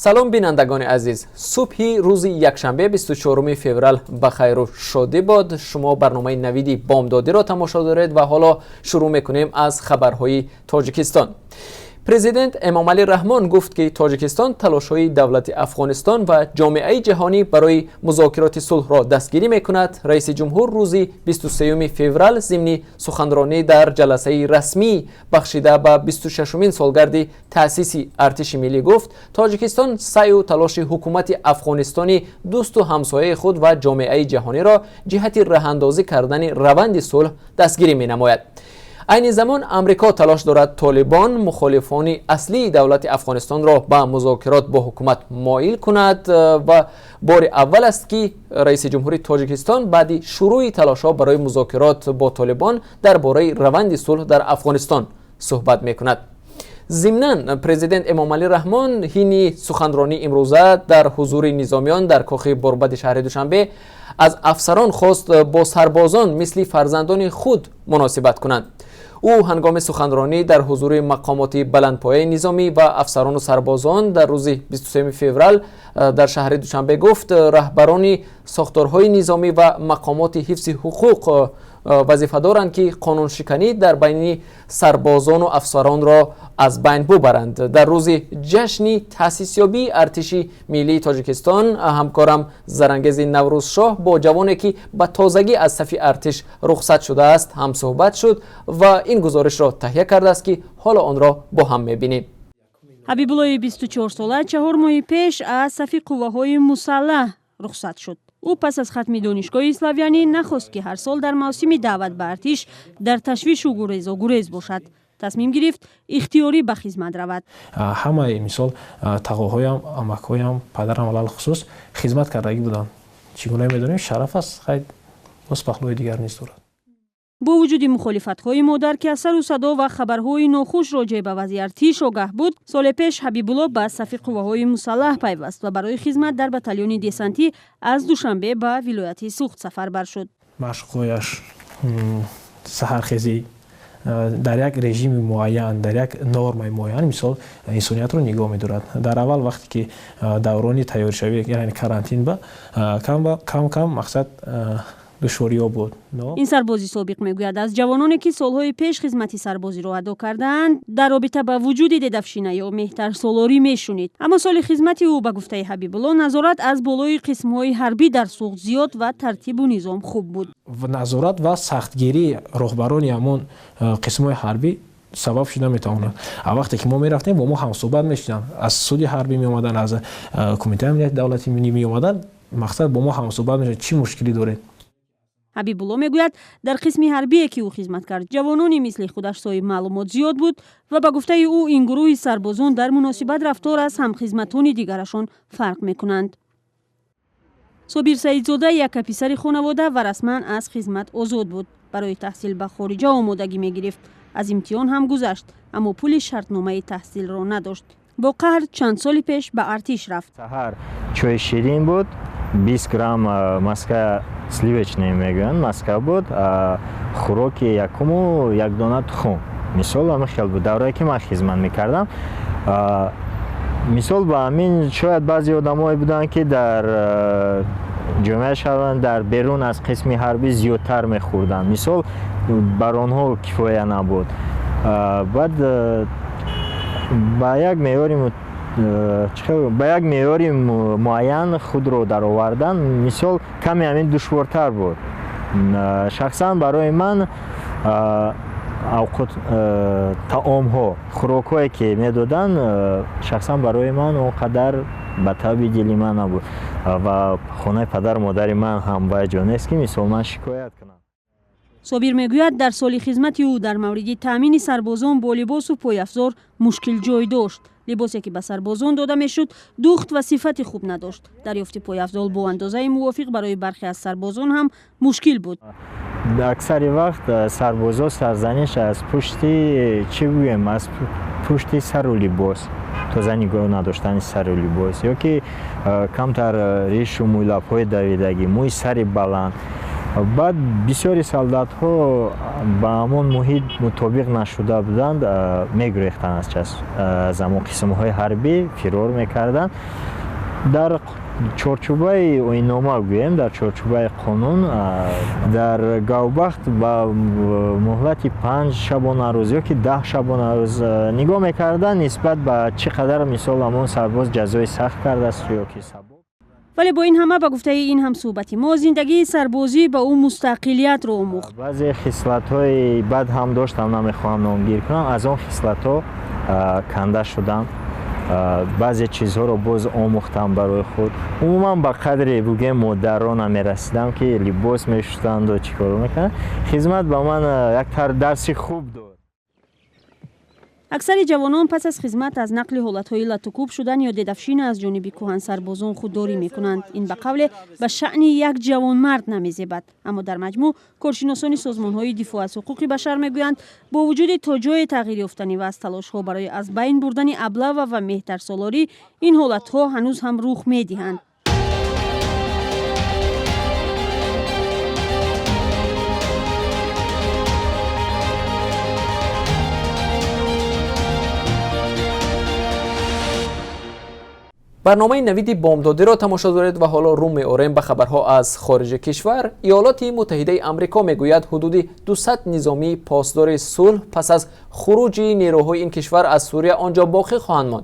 سلام بینندگان عزیز، صبح روز یکشنبه 24 فوریه بخیر و شادی باد. شما برنامه نویدی بامدادی را تماشا دارید و حالا شروع میکنیم از خبرهای تاجیکستان. پرزیدنت امامعلی رحمان گفت که تاجیکستان تلاش‌های دولت افغانستان و جامعه جهانی برای مذاکرات صلح را دستگیری می‌کند. رئیس جمهور روز 23 فوریه ضمن سخنرانی در جلسه رسمی بخشیده به 26مین سالگرد تأسیس ارتش ملی گفت تاجیکستان سعی و تلاش حکومت افغانستانی دوست و همسایه خود و جامعه جهانی را جهت راه‌اندازی کردن روند صلح دستگیری می‌نماید. این زمان امریکا تلاش دارد طالبان مخالفان اصلی دولت افغانستان را به مذاکرات با حکومت مایل کند و بار اول است که رئیس جمهور تاجیکستان بعد شروع تلاش‌ها برای مذاکرات با طالبان درباره روند صلح در افغانستان صحبت می‌کند. ضمناً پرزیدنت امامعلی رحمان حین سخنرانی امروزه در حضور نظامیان در کاخ باربد شهر دوشنبه از افسران خواست با سربازان مثل فرزندان خود مناسبت کنند. او هنگام سخنرانی در حضور مقامات بلندپایه نظامی و افسران و سربازان در روز 23 فوریه در شهر دوشنبه گفت رهبران ساختارهای نظامی و مقامات حفظ حقوق وظیفه دارند که قانون شکنی در بین سربازان و افسران را از بین ببرند. در روز جشن تأسیسیابی ارتش ملی تاجیکستان همکارم زرنگز نوروز شاه با جوانی که به تازگی از صف ارتش رخصت شده است هم صحبت شد و این گزارش را تهیه کرده است که حالا آن را با هم می‌بینیم. ҳабибуллои 24 сола 4 моҳи пеш аз сафи қувваҳои мусаллаҳ рухсат шуд. ӯ пас аз хатми донишгоҳи славянӣ навхост ки ҳар сол дар мавсими даъват ба артиш дар ташвишу гурезогурез бошад. тасмим гирифт ихтиёрӣ ба хизмат равад. ҳамаи мисол тағоҳоям, амакҳоям, падарам алал хусус хизмат кардагӣ буданд. чӣ гуна медонем шараф аст, хай боз пахлӯи дигар низ дорад. бо вуҷуди мухолифатҳои модар ки аз сару садо ва хабарҳои нохуш роҷеъ ба вазъи артиш огаҳ буд, соли пеш ҳабибулло ба сафи қувваҳои мусаллаҳ пайваст ва барои хизмат дар батальони десантӣ аз душанбе ба вилояти Суғд сафарбар шуд. машқҳояш саҳархезӣ дар як режими муайян, дар як нормаи муайян мисол инсониятро нигоҳ медорад. дар аввал вақте ки даврони тайёршавӣ яъне карантин ба кам мақсад душвориҳо буд. ин сарбози собиқ мегӯяд аз ҷавононе ки солҳои пеш хизмати сарбозиро адо кардаанд дар робита ба вуҷуди дедавшина ё меҳтарсолорӣ мешунид. аммо соли хизмати ӯ ба гуфтаи ҳабибулло назорат аз болои қисмҳои ҳарбӣ дар Суғд зиёд ва тартибу низом хуб буд. назорат ва сахтгирии роҳбарони ҳамон қисмҳои ҳарбӣ сабаб шуда метавонад. вақте ки мо мерафтем бо мо ҳамсӯҳбат мешуданд, аз суди ҳарбӣ меомаданд, аз кумитаи амнияти давлати миллӣ меомаданд, мақсад бо мо ҳамсӯҳбат мешуданд чӣ мушкилӣ доред. ҳабибулло мегӯяд дар қисми ҳарбие ки ӯ хизмат кард ҷавонони мисли худаш соҳиб маълумот зиёд буд ва ба гуфтаи ӯ ин гурӯҳи сарбозон дар муносибат рафтор аз ҳамхизматони дигарашон фарқ мекунанд. собир саидзода як писари хонавода ва расман аз хизмат озод буд. барои таҳсил ба хориҷа омодагӣ мегирифт. аз имтиҳон ҳам гузашт, аммо пули шартномаи таҳсилро надошт. бо қаҳр чанд соли пеш ба артиш рафт. саҳар чойи ширин буд, 20 грамм маска сливочный мегӯянд маска буд, хӯроки якуму як дона тухм. мисол ҳамин хел буд. даврае ки ман хизмат мекардам, мисол ба ҳамин шояд баъзе одамое буданд ки дар ҷомеа шаҳрванд дар берун аз қисми ҳарбӣ зиёдтар мехӯрданд. мисол бар онҳо кифоя набуд. баъд ба як меъёри муайян худро даровардан мисол каме ҳамин душвортар буд. шахсан барои ман таомҳо, хӯрокҳое ки медоданд шахсан барои ман он қадар ба таби дили ман набуд ва хонаи падару модари ман ҳам вайҷо нест ки мисол ман шикоят кунам. собир мегӯяд дар соли хизмати ӯ дар мавриди таъмини сарбозон бо либосу пойафзор мушкил ҷой дошт. либосе ки ба сарбозон дода мешуд духт ва сифати хуб надошт. дарёфти пойафзол бо андозаи мувофиқ барои бархе аз сарбозон ҳам мушкил буд. аксари вақт сарбозо сарзаниш аз пушти чӣ гӯем аз пушти сару либос, тоза нигоҳ надоштани сару либос ё ки камтар решу мӯйлабҳои давидагӣ, мӯи сари баланд بعد بسیاری солдат ها با همون محیط مطابق نشده بودند میگریختند از همون قسم های حربی فرار میکردند. در چارچوبه آیین‌نامه گوییم، در چارچوبه قانون در گاوبخت با مهلت 5 شبانه روز یا که 10 شبانه روز نگاه میکردن نسبت به چقدر مثال همون سرباز جزای سخت کرده است یا که سبب. ولی با این همه به گفته این هم صحبتی ما زندگی سربازی به او مستقلیت رو آموخت. بعضی خصلت‌های بد هم داشتم، نمیخوام نامگیر کنم، از اون خصلت‌ها کنده شدم. بعضی چیزها رو باز آموختم برای خود. عموما به قدری بگیم مادران میرسیدم که لباس میشستند و چیکار میکنند. خدمت به من یک درس خوب داد. اکثر جوانان پس از خدمت از نقل حالتهای لطوکوب شدن یا ددفشین از جانب کهن سربازان خودداری میکنند. این به قول به شأن یک جوان مرد نمیزیبد. اما در مجموع کارشناسان سازمانهای دفاع از حقوق بشر میگویند با وجود تا جای تغییر یافتنی و از تلاش‌ها برای از بین بردن ابله و مهترسالاری، این حالتها هنوز هم رخ میدهند. برنامه نوید بامدادی را تماشا دارید و حالا رو می‌آوریم به خبرها از خارج کشور. ایالات متحده آمریکا میگوید حدود 200 نظامی پاسدار صلح پس از خروج نیروهای این کشور از سوریه آنجا باقی خواهند ماند.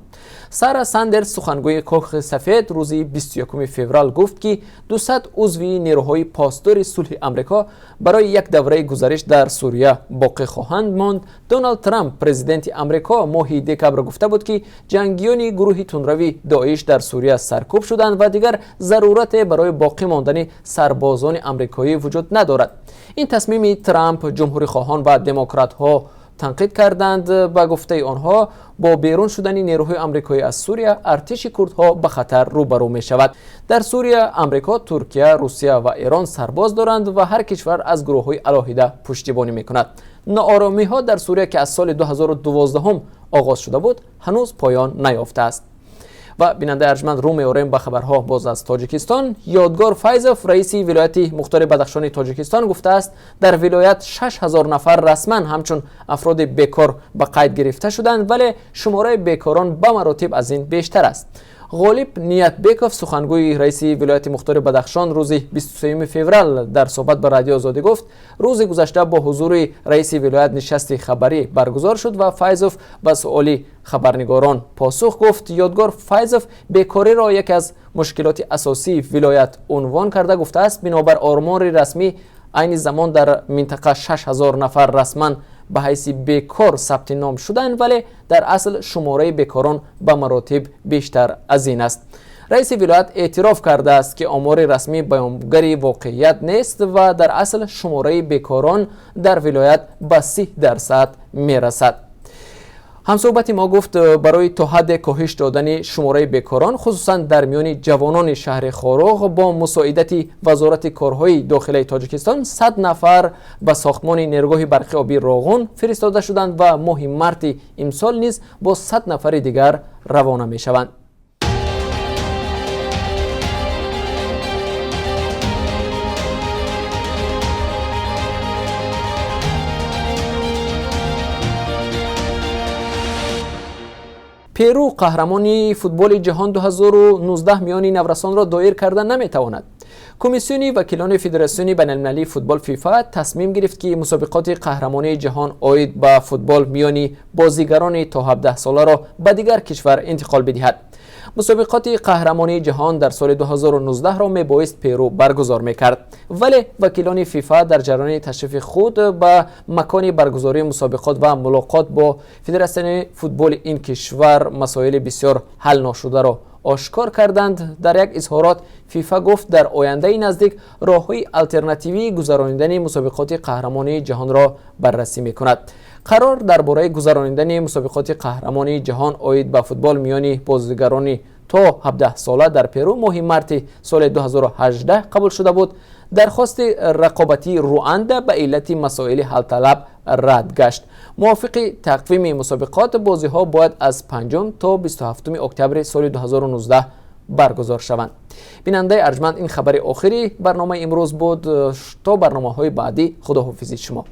سارا ساندرز سخنگوی کاخ سفید روز 21 فوریه گفت که 200 عضو نیروهای پاسدار صلح آمریکا برای یک دوره گزارش در سوریه باقی خواهند ماند. دونالد ترامپ پرزیدنت آمریکا ماه دکبر گفته بود که جنگیان گروه تندروی داعش در سوریه سرکوب شدند و دیگر ضرورت برای باقی ماندن سربازان آمریکایی وجود ندارد. این تصمیم ترامپ جمهوری خواهان و دموکرات ها تنقید کردند. با گفته آنها با بیرون شدن نیروهای آمریکایی از سوریه ارتش کردها به خطر روبرو می شود. در سوریه آمریکا، ترکیه، روسیه و ایران سرباز دارند و هر کشور از گروه‌های علاهیده پشتیبانی می کند. ناآرامی ها در سوریه که از سال 2012 آغاز شده بود هنوز پایان نیافته است. و بیننده ارجمند رو می‌آوریم به خبرها باز از تاجیکستان. یادگار فایزوف رئیس ولایت مختار بدخشان تاجیکستان گفته است در ولایت 6000 نفر رسما همچون افراد بیکار به قید گرفته شدند، ولی شماره بیکاران به مراتب از این بیشتر است. غالب نیت بیکوف سخنگوی رئیس ولایت مختار بدخشان روز 23 فوریه در صحبت با رادیو آزادی گفت روز گذشته با حضور رئیس ولایت نشست خبری برگزار شد و فایزوف به سؤال خبرنگاران پاسخ گفت. یادگار فایزوف بیکاری را یک از مشکلات اساسی ولایت عنوان کرده گفته است بنابر آمار رسمی عین زمان در منطقه 6000 نفر رسما به حیث بیکار ثبت نام شدند، ولی در اصل شماره بیکاران به مراتب بیشتر از این است. رئیس ولایت اعتراف کرده است که آمار رسمی بیانگر واقعیت نیست و در اصل شماره بیکاران در ولایت به 30% میرسد. همصحبت ما گفت برای تا حد کاهش دادن شماره بیکاران خصوصا در میان جوانان شهر خاروغ با مساعدت وزارت کارهای داخلی تاجیکستان 100 نفر به ساختمان نیروگاه برقی آبی راغون فرستاده شدند و ماه مارت امسال نیز با 100 نفر دیگر روانه می شوند. پرو قهرمانی فوتبال جهان 2019 میان نورسان را دایر کردن نمیتواند. کمیسیون وکیلان فدراسیون بین‌المللی فوتبال فیفا تصمیم گرفت که مسابقات قهرمانی جهان عاید به فوتبال میان بازیگران تا 17 ساله را به دیگر کشور انتقال بدهد. مسابقات قهرمانی جهان در سال 2019 را میبایست پرو برگزار میکرد، ولی وکیلان فیفا در جریان تشریف خود به مکان برگزاری مسابقات و ملاقات با فدراسیون فوتبال این کشور مسائل بسیار حل نشده را آشکار کردند. در یک اظهارات فیفا گفت در آینده نزدیک راه‌های آلترناتیوی گذراندن مسابقات قهرمانی جهان را بررسی میکند. قرار درباره گذراندن مسابقات قهرمانی جهان عاید به فوتبال میان بازیگران تا 17 ساله در پرو ماه مارت سال 2018 قبول شده بود. درخواست رقابتی روانده به علت مسائل حل طلب رد گشت. موافق تقویم مسابقات بازی‌ها باید از 5 تا 27 اکتبر سال 2019 برگزار شوند. بیننده ارجمند، این خبر آخری برنامه امروز بود. تا برنامه‌های بعدی، خداحافظی شما.